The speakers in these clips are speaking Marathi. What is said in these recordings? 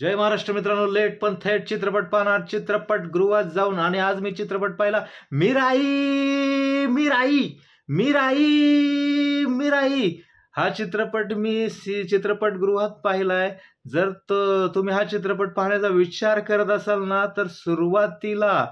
जय महाराष्ट्र मित्रांनो, लेट पण थेट चित्रपट पाहणार, चित्रपटगृहात जाऊन. आणि आज मी चित्रपट पाहिला मिराई मिराई मिराई मिराई हा चित्रपट मी चित्रपटगृहात पाहिलाय. जर तुम्ही हा चित्रपट पाहण्याचा विचार करत असाल ना, तर सुरुवातीला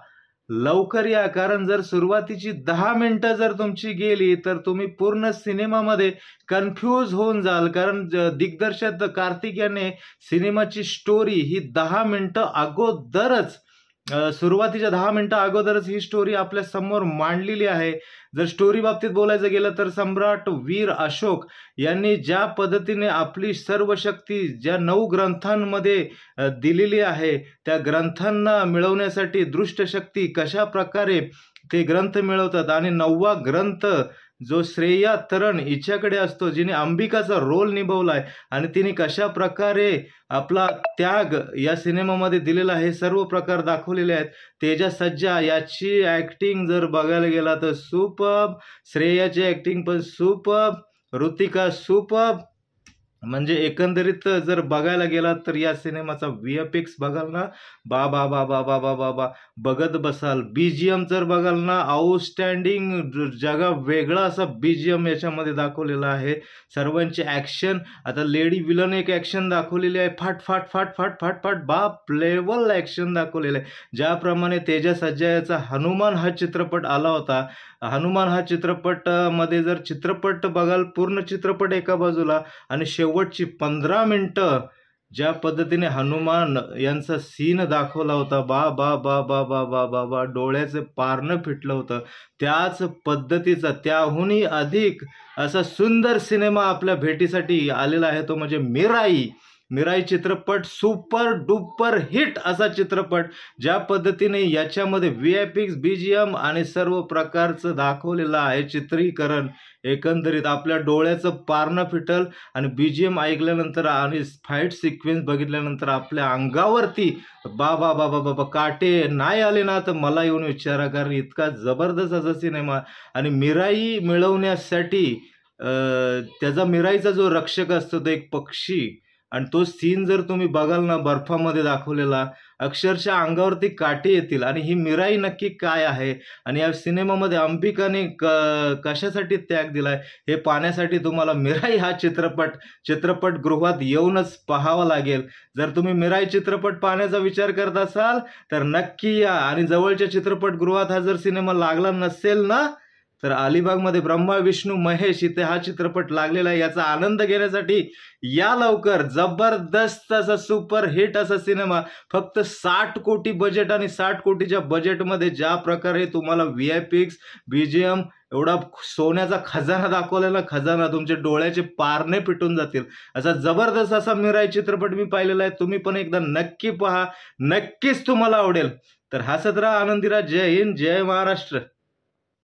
लवकर या, कारण जर सुरुवातीची 10 मिनिटं जर तुमची गेली तर तुम्ही पूर्ण सिनेमामध्ये कन्फ्यूज होऊन जाल. कारण दिग्दर्शक कार्तिक याने सिनेमाची स्टोरी ही 10 मिनिटं अगोदरच सुरुवातीच्या 10 मिनिटं अगोदरच ही स्टोरी आपल्या समोर मांडलेली आहे. जर स्टोरी बाबतीत बोलायचं गेलं तर सम्राट वीर अशोक यांनी ज्या पद्धतीने आपली सर्व शक्ती ज्या 9 ग्रंथांमध्ये दिलेली आहे, त्या ग्रंथांना मिळवण्यासाठी दृष्ट शक्ती कशा प्रकारे ते ग्रंथ मिळवतात. आणि 9वा ग्रंथ जो श्रेया तरण हिच्याकडे असतो, जिने अंबिकाचा रोल निभावलाय, आणि तिने कशा प्रकारे आपला त्याग या सिनेमामध्ये दिलेला आहे, सर्व प्रकार दाखवलेले आहेत. तेजा सज्जा याची ॲक्टिंग जर बघायला गेला तर सुपर्ब, श्रेयाची ॲक्टिंग पण सुपर्ब, ऋतिका सुपर्ब. म्हणजे एकंदरीत जर बघायला गेला तर या सिनेमाचा VFX बघाल ना, बा बा बा बा बा बा बा बा बघत बसाल. BGM जर बघाल ना, आउटस्टँडिंग, जगा वेगळा असा BGM याच्यामध्ये दाखवलेला आहे. सर्वांची ॲक्शन, आता लेडी विलन एक ॲक्शन दाखवलेली आहे, फाट फाट फाट फाट फाट फाट बाप लेवल ॲक्शन दाखवलेलं आहे. ज्याप्रमाणे तेजा सज्जा याचा हनुमान हा चित्रपट आला होता, हनुमान हा चित्रपटामध्ये जर चित्रपट बघाल, पूर्ण चित्रपट एका बाजूला, आणि शेवटची 15 मिनिटं ज्या पद्धतीने हनुमान यांचा सीन दाखवला होता, बा बा बा बा बा बा बा बा डोळ्याचं पारणं फिटलं होतं. त्याच पद्धतीचा, त्याहूनही अधिक असा सुंदर सिनेमा आपल्या भेटीसाठी आलेला आहे, तो म्हणजे मिराई. मिराई चित्रपट सुपर डुपर हिट असा चित्रपट. ज्या पद्धतीने याच्यामध्ये VFX, BGM आणि सर्व प्रकारचं दाखवलेलं आहे चित्रीकरण, एकंदरीत आपल्या डोळ्याचं पारणं फिटल. आणि BGM ऐकल्यानंतर आणि फाईट सिक्वेन्स बघितल्यानंतर आपल्या अंगावरती बा बा बा बा बा काटे नाही आले ना, तर मला येऊन विचारा, कारण इतका जबरदस्त असा सिनेमा. आणि मिराई मिळवण्यासाठी त्याचा मिराईचा जो रक्षक असतो तो एक पक्षी, आणि तो सीन जर तुम्ही बघाल ना, बर्फामध्ये दाखवलेला, अक्षरशः अंगावरती काटे येतील. आणि ही मिराई नक्की काय आहे, आणि या सिनेमामध्ये अंबिकाने कशासाठी त्याग दिलाय, हे पाहण्यासाठी तुम्हाला मिराई हा चित्रपटगृहात येऊनच पाहावा लागेल. जर तुम्ही मिराई चित्रपट पाहण्याचा विचार करत असाल तर नक्की या. आणि जवळच्या चित्रपटगृहात हा जर सिनेमा लागला नसेल ना, तर अलिबागमध्ये ब्रह्मा विष्णू महेश इथे हा चित्रपट लागलेला आहे. याचा आनंद घेण्यासाठी या लवकर. जबरदस्त असा सुपर हिट असा सिनेमा, फक्त 60 कोटी बजेट, आणि 60 कोटीच्या बजेटमध्ये ज्या प्रकारे तुम्हाला VFX, BGM, एवढा सोन्याचा खजाना दाखवलेला, खजाना तुमचे डोळ्याचे पारणे पिटून जातील असा जबरदस्त असा मिराई चित्रपट मी पाहिलेला आहे. तुम्ही पण एकदा नक्की पहा, नक्कीच तुम्हाला आवडेल. तर हसत राहा, आनंदी राहा. जय हिंद, जय महाराष्ट्र.